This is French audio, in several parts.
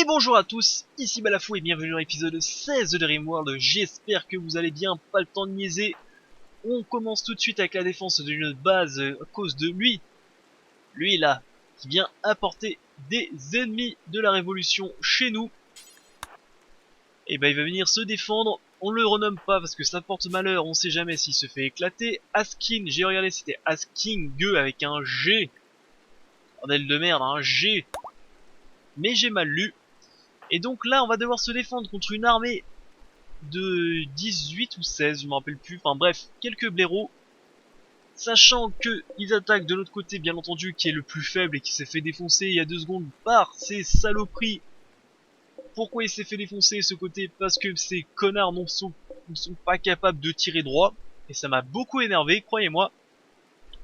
Et bonjour à tous, ici Balafou et bienvenue dans l'épisode 16 de RimWorld. J'espère que vous allez bien, pas le temps de niaiser. On commence tout de suite avec la défense d'une base à cause de lui. Lui là, qui vient apporter des ennemis de la révolution chez nous. Et bah il va venir se défendre, on le renomme pas parce que ça porte malheur, on sait jamais s'il se fait éclater. Asking, j'ai regardé c'était Asking avec un G. Bordel de merde, un G. Mais j'ai mal lu. Et donc là on va devoir se défendre contre une armée de 18 ou 16, je me rappelle plus, enfin bref, quelques blaireaux. Sachant que ils attaquent de l'autre côté bien entendu qui est le plus faible et qui s'est fait défoncer il y a 2 secondes par ces saloperies. Pourquoi il s'est fait défoncer ce côté? Parce que ces connards ne sont pas capables de tirer droit. Et ça m'a beaucoup énervé, croyez-moi.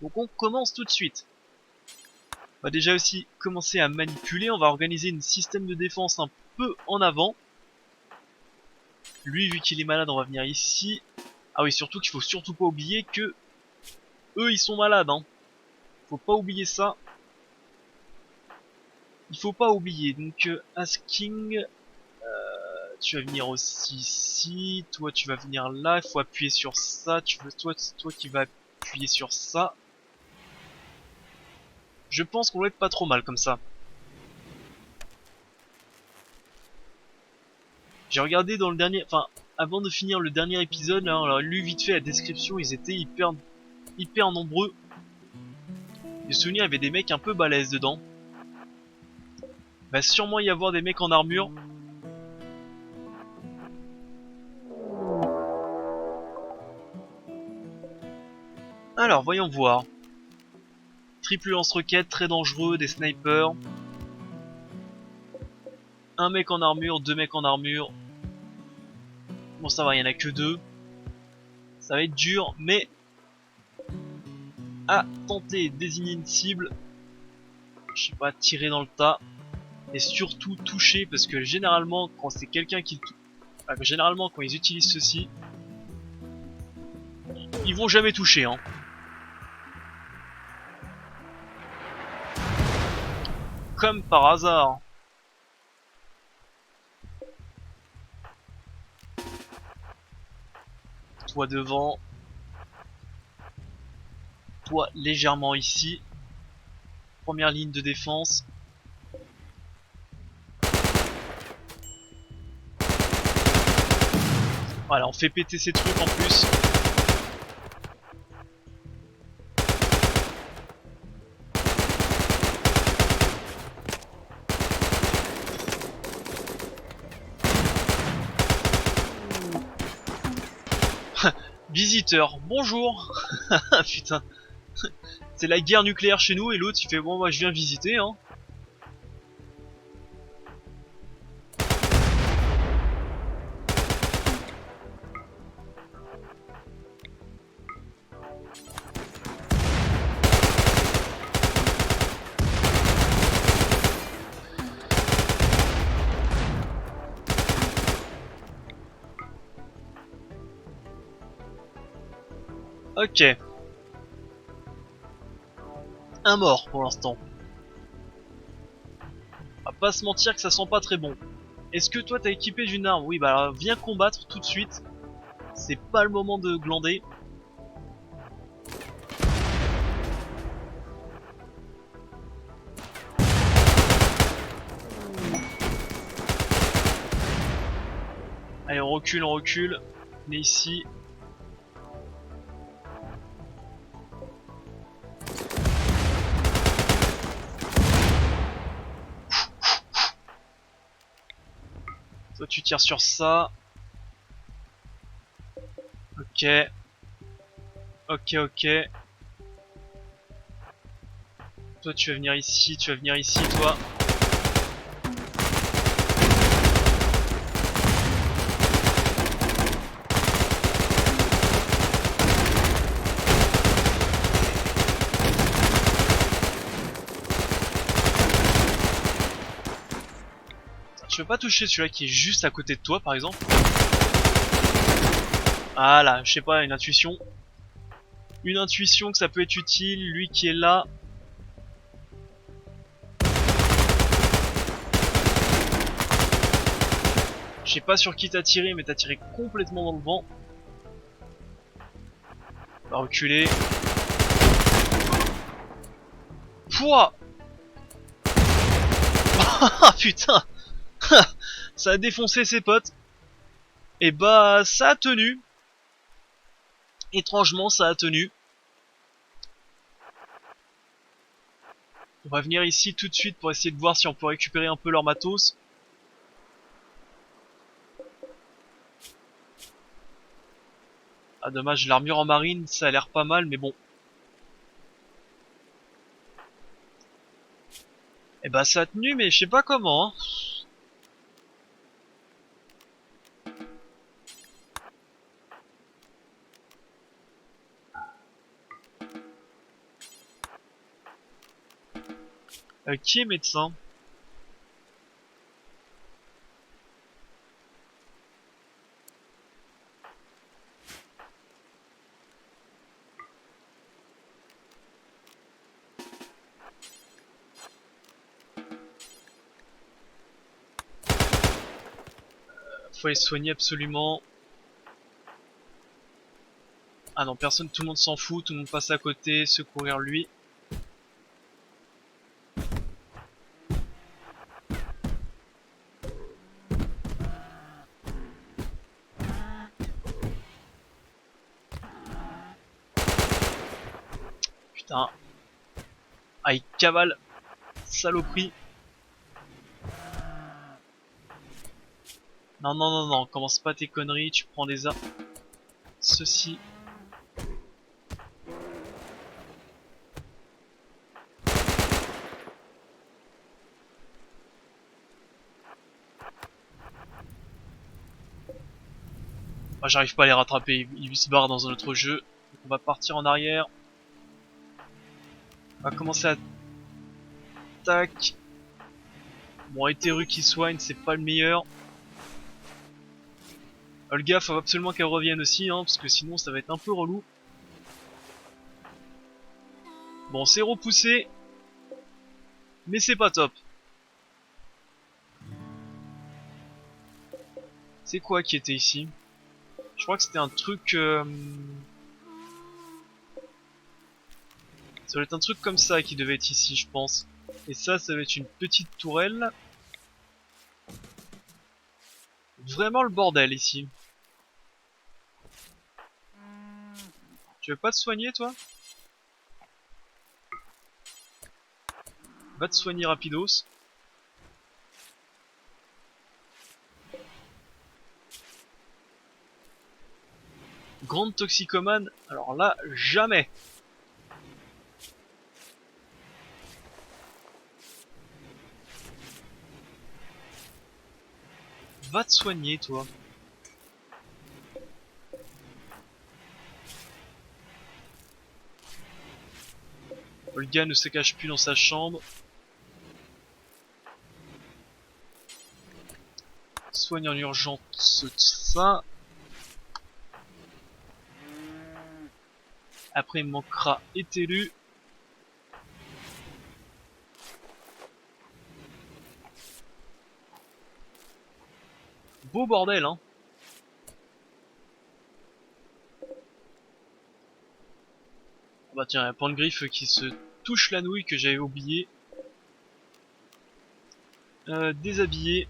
Donc on commence tout de suite. On va déjà aussi commencer à manipuler, on va organiser un système de défense un peu en avant. Lui, vu qu'il est malade, on va venir ici. Ah oui, surtout qu'il faut surtout pas oublier que eux, ils sont malades, hein. Faut pas oublier ça. Il faut pas oublier. Donc, Asking, tu vas venir aussi ici. Toi, tu vas venir là. Il faut appuyer sur ça. Toi qui vas appuyer sur ça. Je pense qu'on va être pas trop mal comme ça. J'ai regardé dans le dernier, enfin, avant de finir le dernier épisode, là, alors lu vite fait la description, ils étaient hyper nombreux. De souvenir, il y avait des mecs un peu balèzes dedans. Il va sûrement y avoir des mecs en armure. Alors, voyons voir. Triple lance-roquette, très dangereux, des snipers. Un mec en armure, 2 mecs en armure. Bon, ça va, il y en a que 2. Ça va être dur, mais à tenter de désigner une cible. Je sais pas, tirer dans le tas. Et surtout toucher, parce que généralement, quand c'est quelqu'un qui... généralement, quand ils utilisent ceci, ils vont jamais toucher, hein. Comme par hasard. Toi devant. Toi légèrement ici. Première ligne de défense. Voilà, on fait péter ces trucs en plus. Visiteur, bonjour. Putain. C'est la guerre nucléaire chez nous et l'autre il fait bon moi je viens visiter hein. Ok. Un mort pour l'instant. On va pas se mentir que ça sent pas très bon. Est-ce que toi t'as équipé d'une arme? Oui bah alors, viens combattre tout de suite. C'est pas le moment de glander. Allez on recule, on recule. On est ici. Toi tu tires sur ça. Ok. Ok. Toi tu vas venir ici, toi. Tu veux pas toucher celui-là qui est juste à côté de toi par exemple? Ah là, je sais pas, une intuition. Une intuition que ça peut être utile, lui qui est là. sais pas sur qui t'as tiré, mais t'as tiré complètement dans le vent. On va reculer. Pouah. Ah putain. Ça a défoncé ses potes. Et bah ça a tenu. Étrangement ça a tenu. On va venir ici tout de suite pour essayer de voir si on peut récupérer un peu leur matos. Ah dommage, l'armure en marine ça a l'air pas mal mais bon. Et bah ça a tenu mais je sais pas comment hein. Qui est médecin? Faut les soigner absolument. Ah non, personne, tout le monde s'en fout, tout le monde passe à côté, secourir lui. Putain. Ah, il cavale. Saloperie. Non, non, non, non, commence pas tes conneries, tu prends des armes. Ceci. Ah, j'arrive pas à les rattraper, ils se barrent dans un autre jeu. Donc on va partir en arrière. On va commencer à... Tac. Bon, Eteru qui soigne, c'est pas le meilleur. Olga, faut absolument qu'elle revienne aussi, hein, parce que sinon ça va être un peu relou. Bon, c'est repoussé. Mais c'est pas top. C'est quoi qui était ici? Je crois que c'était un truc... Ça doit être un truc comme ça qui devait être ici, je pense. Et ça doit être une petite tourelle. Vraiment le bordel ici. Tu veux pas te soigner, toi? Va te soigner rapidos. Grande toxicomane, alors là, jamais. Va te soigner, toi. Olga ne se cache plus dans sa chambre. Soigne en urgence ça. Après, il manquera Eteru. Beau bordel, hein. Bah tiens, un Pantgriffe qui se touche la nouille que j'avais oublié. Déshabillé.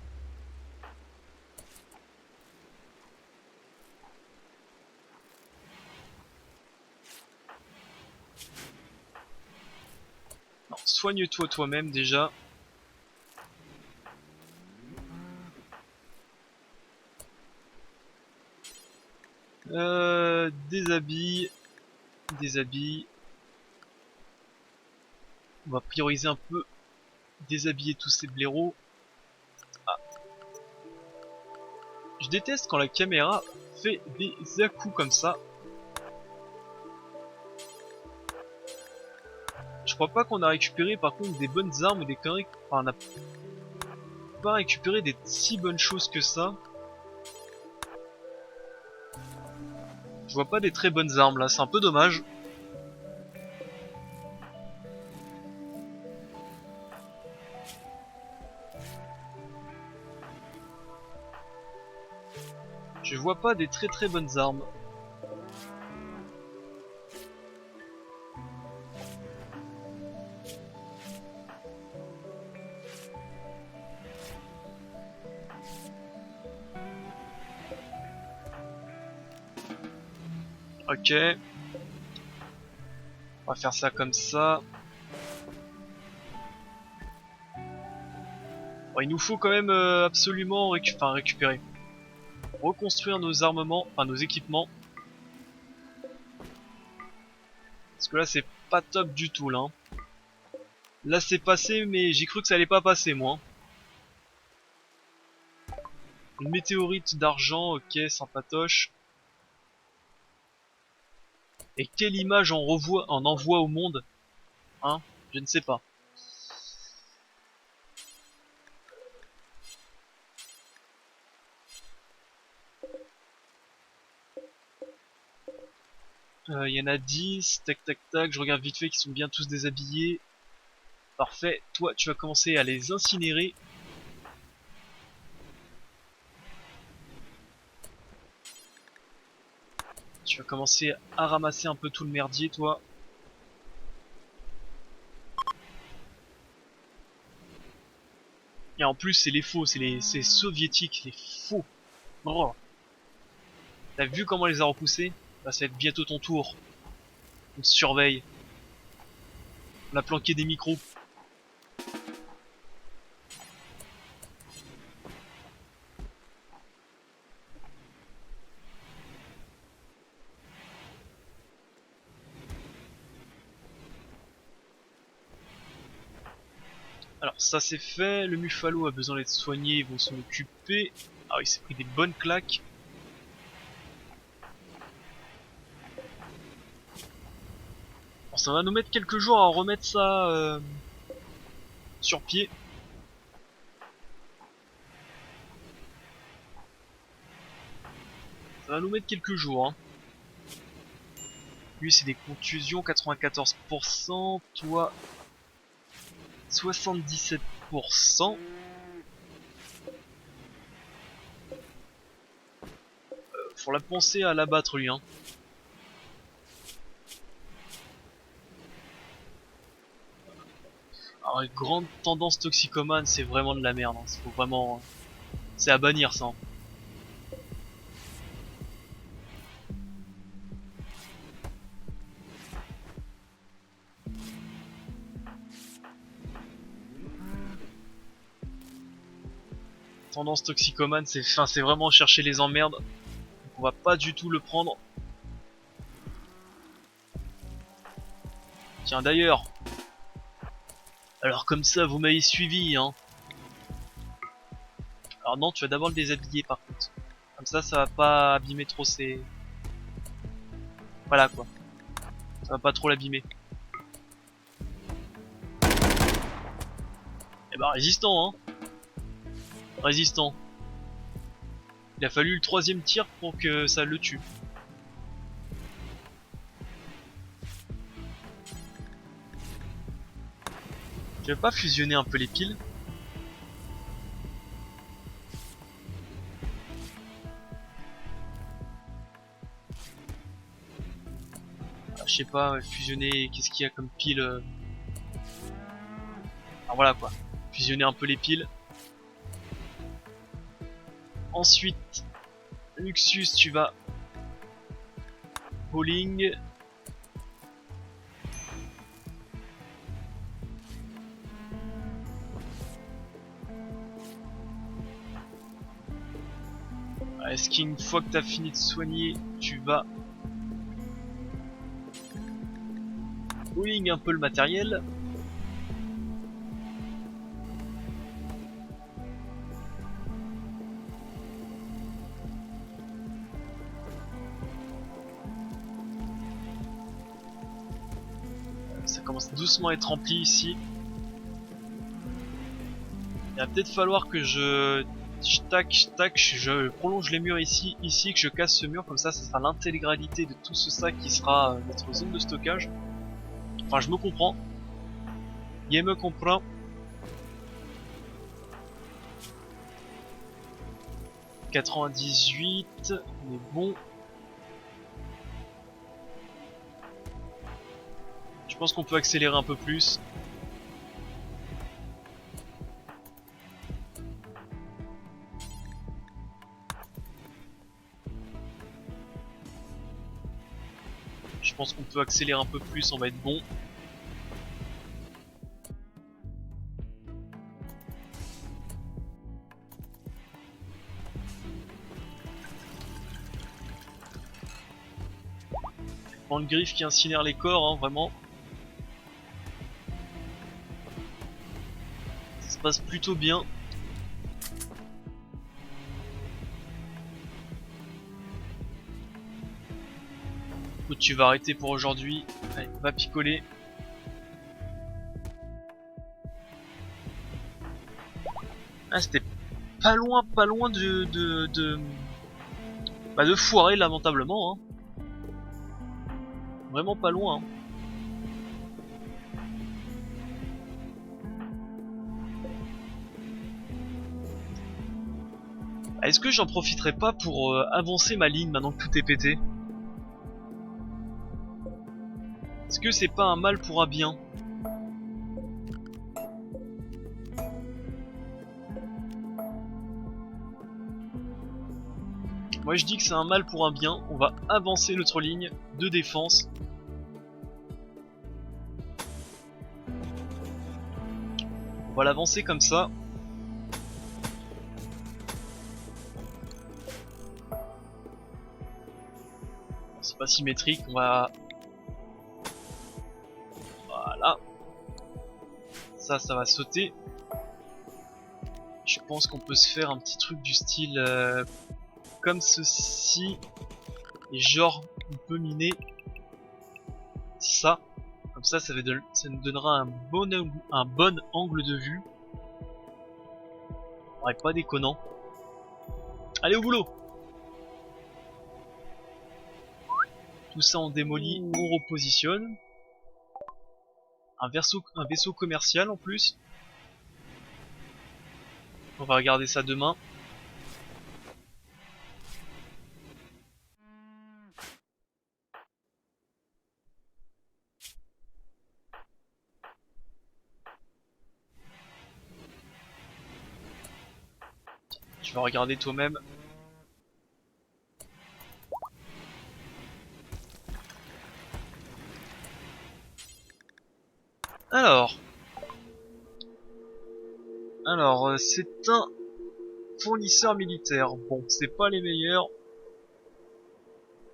Non, soigne-toi toi-même déjà. Déshabille. Déshabille. On va prioriser un peu. Déshabiller tous ces blaireaux. Ah. Je déteste quand la caméra fait des à-coups comme ça. Je crois pas qu'on a récupéré par contre des bonnes armes ou des conneries. Enfin, on n'a pas récupéré des si bonnes choses que ça. Je vois pas des très bonnes armes là, c'est un peu dommage. Je vois pas des très très bonnes armes. Ok. On va faire ça comme ça. Bon, il nous faut quand même absolument récupérer. Reconstruire nos armements, enfin nos équipements. Parce que là c'est pas top du tout là. Là c'est passé mais j'ai cru que ça allait pas passer moi. Une météorite d'argent, ok, sympatoche. Et quelle image on envoie au monde? Hein? Je ne sais pas. Il y en a 10, tac tac tac, je regarde vite fait qu'ils sont bien tous déshabillés. Parfait, toi tu vas commencer à les incinérer. Tu vas commencer à ramasser un peu tout le merdier toi. Et en plus c'est les faux, c'est soviétiques, les faux. Oh. T'as vu comment on les a repoussés? Bah, ça va être bientôt ton tour. On te surveille. On a planqué des micros. Alors ça c'est fait, le Muffalo a besoin d'être soigné, ils vont s'en occuper. Ah il s'est pris des bonnes claques. Bon, ça va nous mettre quelques jours à remettre ça sur pied. Ça va nous mettre quelques jours. Hein. Lui c'est des contusions, 94%, toi 77%. Faut la penser à l'abattre lui. Hein. Alors, une grande tendance toxicomane, c'est vraiment de la merde. Hein. Faut vraiment, c'est à bannir ça. Hein. Tendance toxicomane, c'est vraiment chercher les emmerdes. Donc on va pas du tout le prendre. Tiens d'ailleurs. Alors comme ça, vous m'avez suivi, hein. Alors non, tu vas d'abord le déshabiller par contre. Comme ça va pas abîmer trop ses... Voilà quoi. Ça va pas trop l'abîmer. Et bah résistant, hein. Résistant. Il a fallu le troisième tir pour que ça le tue. Je vais pas fusionner un peu les piles. Je sais pas, fusionner, qu'est-ce qu'il y a comme pile Alors voilà quoi. Fusionner un peu les piles. Ensuite, Luxus, tu vas bowling. Est-ce qu'une fois que tu as fini de soigner, tu vas bowling un peu le matériel? Ça commence doucement à être rempli ici. Il va peut-être falloir que je prolonge les murs ici, que je casse ce mur, comme ça sera l'intégralité de tout ce sac qui sera notre zone de stockage. Enfin je me comprends. Je me comprends. 98, on est bon. Je pense qu'on peut accélérer un peu plus. Je pense qu'on peut accélérer un peu plus, on va être bon. Prends le griffe qui incinère les corps, hein, vraiment. Ça se passe plutôt bien. Écoute, tu vas arrêter pour aujourd'hui. Allez, va picoler. Ah, c'était pas loin de foirer lamentablement, hein. Vraiment pas loin, hein. Est-ce que j'en profiterai pas pour avancer ma ligne maintenant que tout est pété? Est-ce que c'est pas un mal pour un bien? Moi je dis que c'est un mal pour un bien, on va avancer notre ligne de défense. On va l'avancer comme ça. C'est pas symétrique, on va... Voilà. Ça va sauter. Je pense qu'on peut se faire un petit truc du style comme ceci. Et genre, on peut miner ça. Comme ça, ça nous donnera un bon angle de vue. Ouais, pas déconnant. Allez au boulot! Tout ça on démolit, on repositionne. Un vaisseau commercial en plus. On va regarder ça demain. Tu vas regarder toi-même. Alors, c'est un fournisseur militaire. Bon, c'est pas les meilleurs.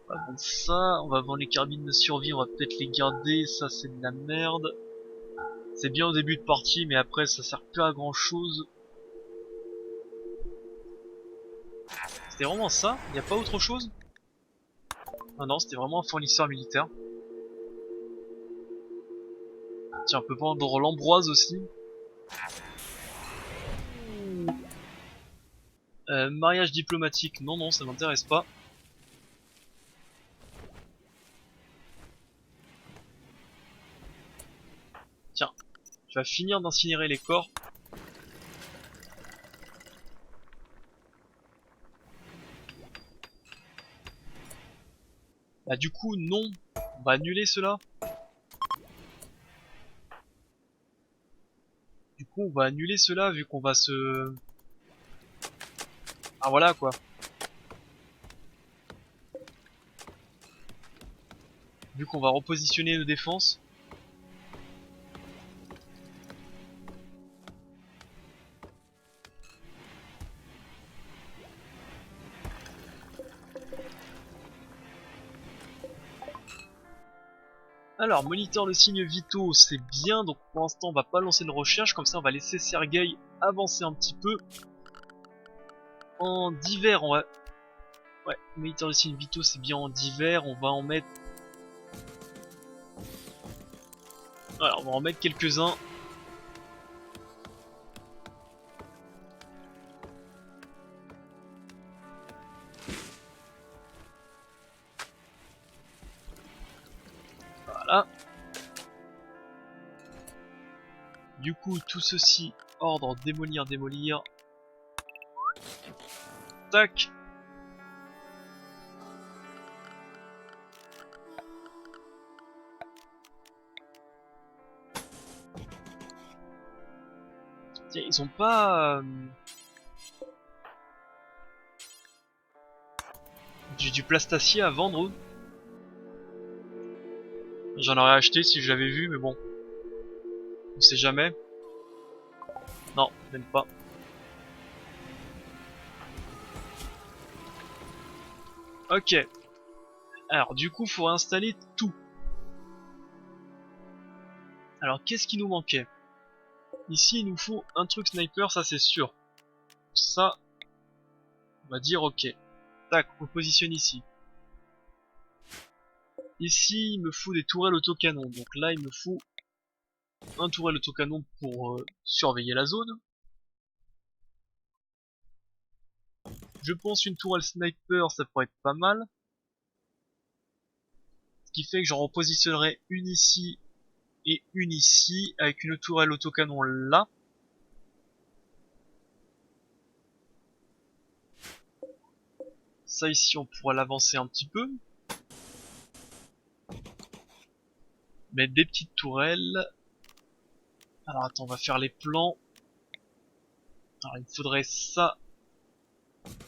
On va vendre ça, on va vendre les carabines de survie, on va peut-être les garder. Ça, c'est de la merde. C'est bien au début de partie, mais après, ça sert plus à grand chose. C'était vraiment ça? Y a pas autre chose? Ah non, c'était vraiment un fournisseur militaire. Tiens, on peut vendre l'ambroise aussi. Mariage diplomatique, non, ça m'intéresse pas. Tiens, tu vas finir d'incinérer les corps. Bah du coup, non. On va annuler cela. Du coup, on va annuler cela vu qu'on va se... Ah voilà quoi. Vu qu'on va repositionner nos défenses. Alors, moniteur de signes vitaux, c'est bien. Donc pour l'instant, on va pas lancer de recherche. Comme ça, on va laisser Sergei avancer un petit peu. En divers, on va... Ouais, moniteur de signes vitaux, c'est bien en divers. On va en mettre... Voilà, on va en mettre quelques-uns. Voilà. Du coup, tout ceci, ordre, démolir. Tac. Tiens, ils ont pas du plastacier à vendre eux. J'en aurais acheté si je l'avais vu, mais bon, on sait jamais. Non, même pas. Ok. Alors du coup, faut installer tout. Alors qu'est-ce qui nous manquait? Ici, il nous faut un truc sniper, ça c'est sûr. Ça, on va dire ok. Tac, on positionne ici. Ici, il me faut des tourelles autocanon. Donc là, il me faut un tourelle autocanon pour surveiller la zone. Je pense une tourelle sniper, ça pourrait être pas mal. Ce qui fait que j'en repositionnerai une ici et une ici, avec une tourelle autocanon là. Ça ici, on pourra l'avancer un petit peu. Mettre des petites tourelles. Alors attends, on va faire les plans. Alors il me faudrait ça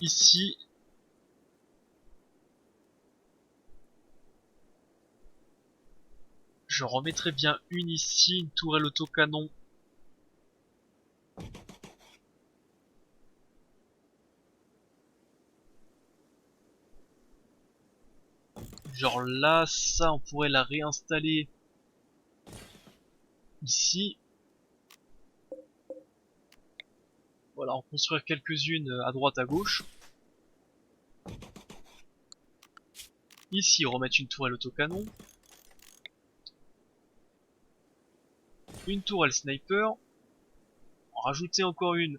ici. Je remettrai bien une ici, une tourelle autocanon. Genre là, ça on pourrait la réinstaller ici. Voilà, en construire quelques-unes à droite à gauche. Ici, remettre une tourelle autocanon. Une tourelle sniper. En rajouter encore une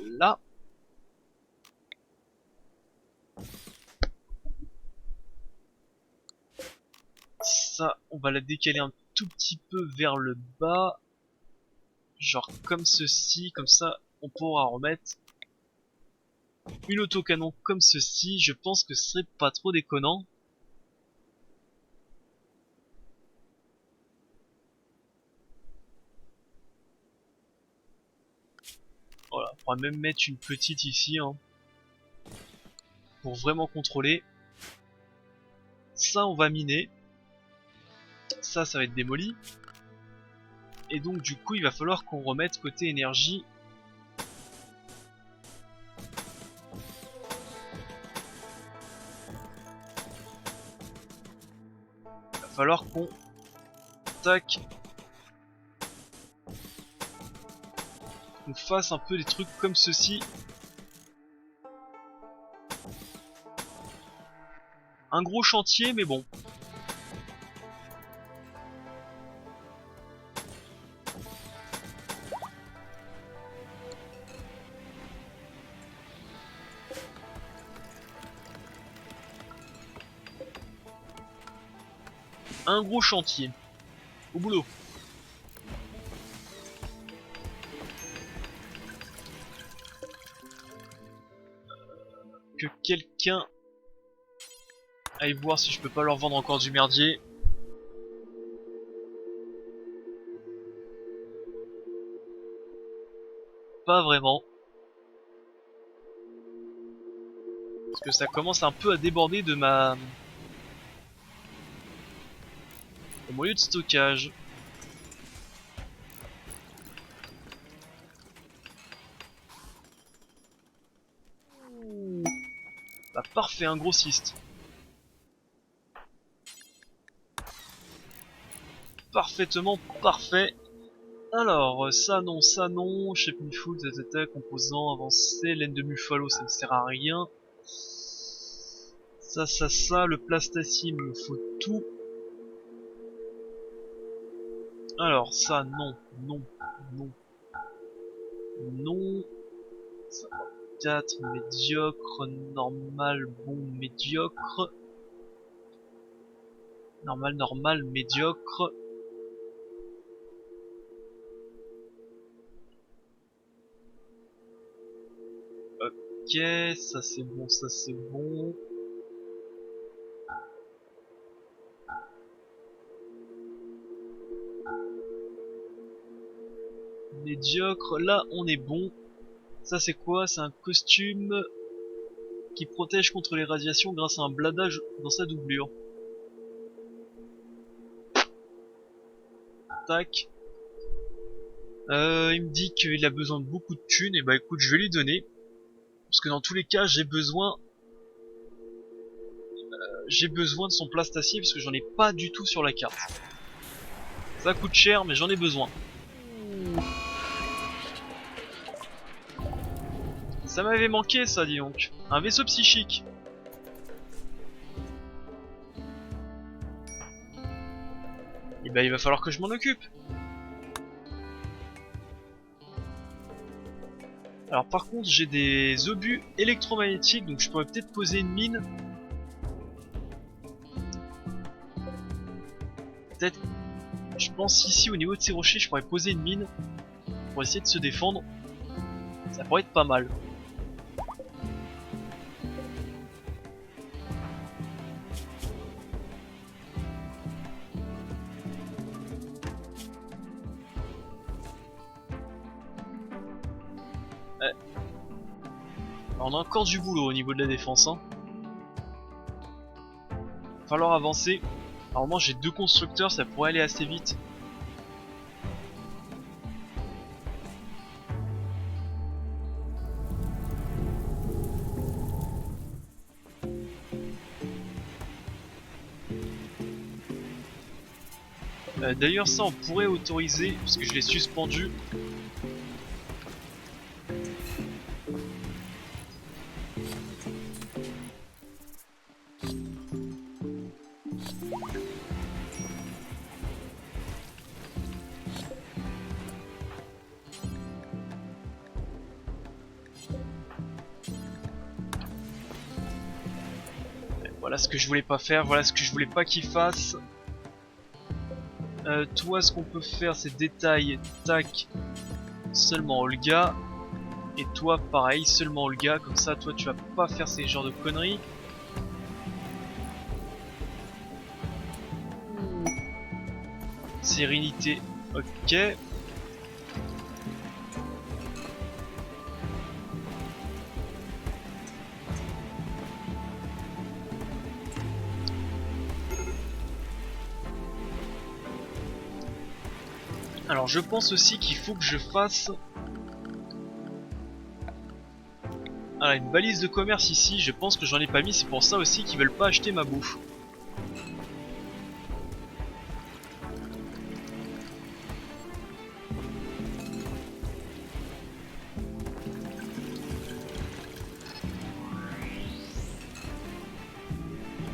là. Ça, on va la décaler un tout petit peu vers le bas. Genre comme ceci, comme ça, on pourra remettre une autocanon comme ceci. Je pense que ce serait pas trop déconnant. Voilà, on pourra même mettre une petite ici, hein, pour vraiment contrôler. Ça, on va miner. Ça va être démoli. Et donc, du coup, il va falloir qu'on remette côté énergie. Il va falloir qu'on... Tac. On fasse un peu des trucs comme ceci. Un gros chantier, mais bon. Un gros chantier. Au boulot. Que quelqu'un aille voir si je peux pas leur vendre encore du merdier. Pas vraiment. Parce que ça commence un peu à déborder de ma... de mon lieu de stockage. Bah parfait, un grossiste. Parfaitement parfait. Alors, ça non, chef Mifood, composant, avancé, laine de Muffalo, ça ne sert à rien. Ça, le plastacier, il me faut tout. Alors, ça, non, non, non, non. Ça, 4, médiocre, normal, bon, médiocre. Normal, médiocre. Ok, ça c'est bon, ça c'est bon. Médiocre, là on est bon. Ça c'est quoi? C'est un costume qui protège contre les radiations grâce à un bladage dans sa doublure. Tac. Il me dit qu'il a besoin de beaucoup de thunes, et bah écoute, je vais lui donner. Parce que dans tous les cas, j'ai besoin de son plastacier parce que j'en ai pas du tout sur la carte. Ça coûte cher, mais j'en ai besoin. Ça m'avait manqué ça, dis donc. Un vaisseau psychique. Et bah il va falloir que je m'en occupe. Alors par contre j'ai des obus électromagnétiques, donc je pourrais peut-être poser une mine. Peut-être, je pense ici au niveau de ces rochers je pourrais poser une mine pour essayer de se défendre. Ça pourrait être pas mal. Ouais. Alors, on a encore du boulot au niveau de la défense, hein. Va falloir avancer. Normalement j'ai 2 constructeurs, ça pourrait aller assez vite. D'ailleurs ça on pourrait autoriser, parce que je l'ai suspendu. Voilà ce que je voulais pas faire, voilà ce que je voulais pas qu'il fasse. Toi ce qu'on peut faire c'est détail, tac, seulement Olga. Et toi pareil, seulement Olga, comme ça toi tu vas pas faire ces genres de conneries. Sérénité, ok. Alors je pense aussi qu'il faut que je fasse une balise de commerce ici, je pense que j'en ai pas mis, c'est pour ça aussi qu'ils veulent pas acheter ma bouffe.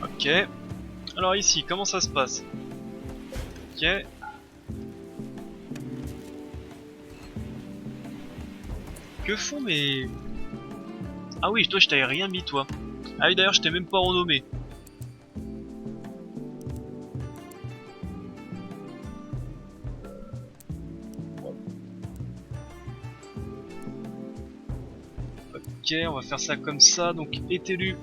Ok. Alors ici, comment ça se passe? Ok. Que font mes... Ah oui, toi je t'avais rien mis toi. Ah oui d'ailleurs je t'ai même pas renommé. Ok, on va faire ça comme ça, donc ételu.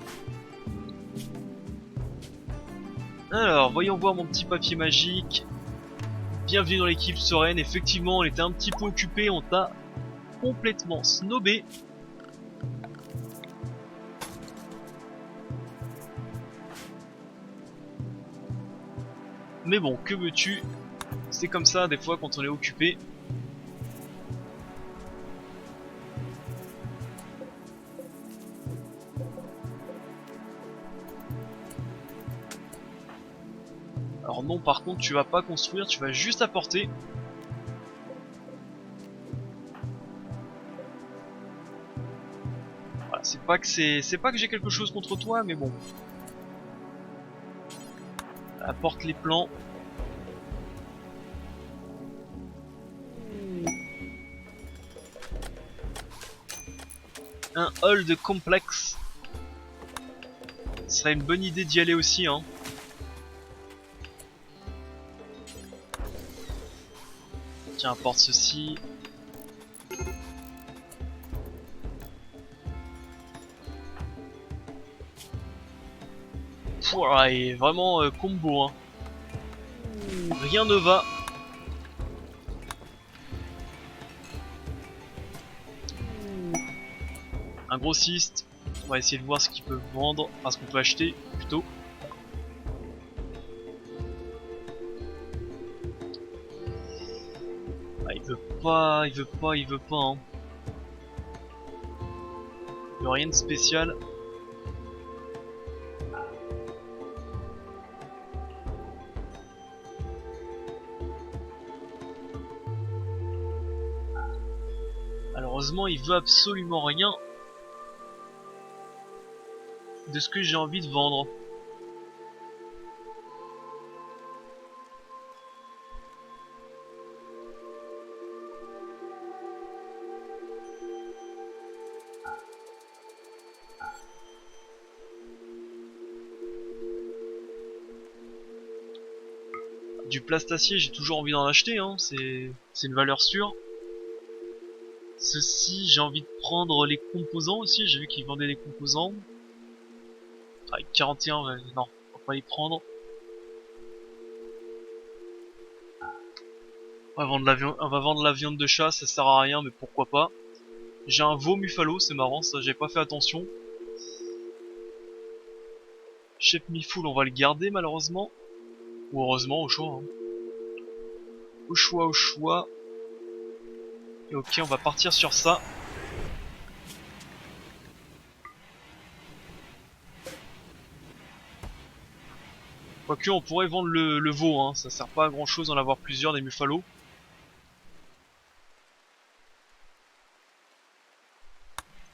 Alors, voyons voir mon petit papier magique. Bienvenue dans l'équipe sereine, effectivement on était un petit peu occupé, on t'a complètement snobé. Mais bon, que veux-tu? C'est comme ça des fois quand on est occupé. Alors non, par contre tu vas pas construire, tu vas juste apporter. Voilà, c'est pas que j'ai quelque chose contre toi, mais bon. Apporte les plans. Un hold complexe. Ce serait une bonne idée d'y aller aussi, hein. Tiens, apporte ceci. Pouah, et vraiment combo, hein. Rien ne va. Un grossiste. On va essayer de voir ce qu'il peut vendre, enfin ce qu'on peut acheter plutôt. Ah, il veut pas, il veut pas, hein. Il n'y a rien de spécial. Malheureusement, il veut absolument rien de ce que j'ai envie de vendre. Du plastacier, j'ai toujours envie d'en acheter, hein. C'est une valeur sûre. Ceci, j'ai envie de prendre les composants aussi. J'ai vu qu'ils vendaient des composants. Ah, 41, ouais, non, on va pas les prendre. On va vendre la viande de chat, ça sert à rien, mais pourquoi pas. J'ai un veau Muffalo, c'est marrant, ça, j'ai pas fait attention. Chef Mifoul, on va le garder malheureusement. Ou heureusement, au choix. Hein. Au choix, au choix. Et ok, on va partir sur ça. Quoique, on pourrait vendre le veau, hein. Ça sert pas à grand chose d'en avoir plusieurs des Muffalo.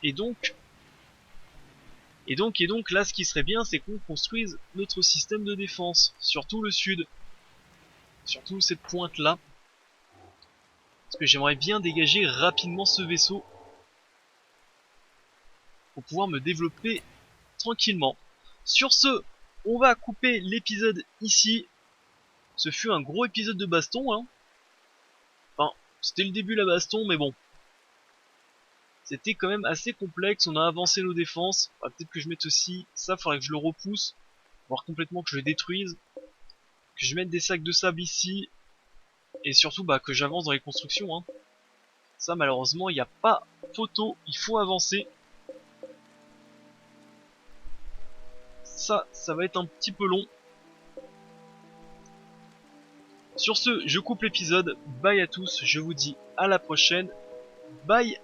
Et donc, là, ce qui serait bien, c'est qu'on construise notre système de défense. Surtout le sud. Surtout cette pointe-là. Parce que j'aimerais bien dégager rapidement ce vaisseau. Pour pouvoir me développer tranquillement. Sur ce, on va couper l'épisode ici. Ce fut un gros épisode de baston, hein. Enfin, c'était le début la baston, mais bon. C'était quand même assez complexe, on a avancé nos défenses. Peut-être que je mette aussi ça, faudrait que je le repousse. Voire complètement que je le détruise. Que je mette des sacs de sable ici. Et surtout que j'avance dans les constructions, hein. Ça malheureusement, il n'y a pas photo, il faut avancer. Ça va être un petit peu long. Sur ce, je coupe l'épisode. Bye à tous, je vous dis à la prochaine. Bye.